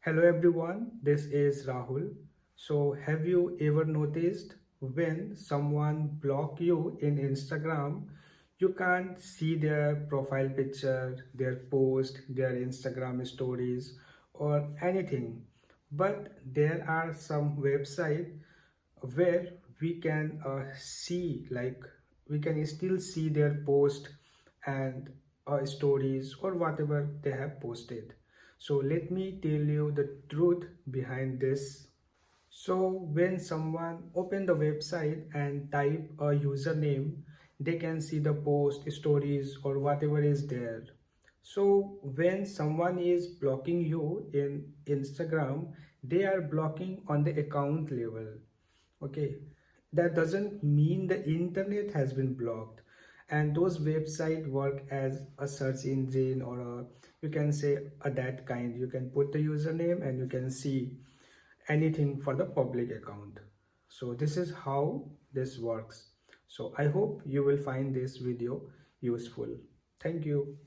Hello everyone, this is Rahul. So, have you ever noticed when someone block you in Instagram, you can't see their profile picture, their post, their Instagram stories or anything. But there are some website where we can see we can still see their post and stories or whatever they have posted. So let me tell you the truth behind this. So when someone open the website and type a username, they can see the post, stories or whatever is there. So when someone is blocking you in Instagram, they are blocking on the account level. Okay, that doesn't mean the internet has been blocked, and those websites work as a search engine or you can say a that kind. You can put the username and you can see anything for the public account. So this is how this works. So I hope you will find this video useful. Thank you.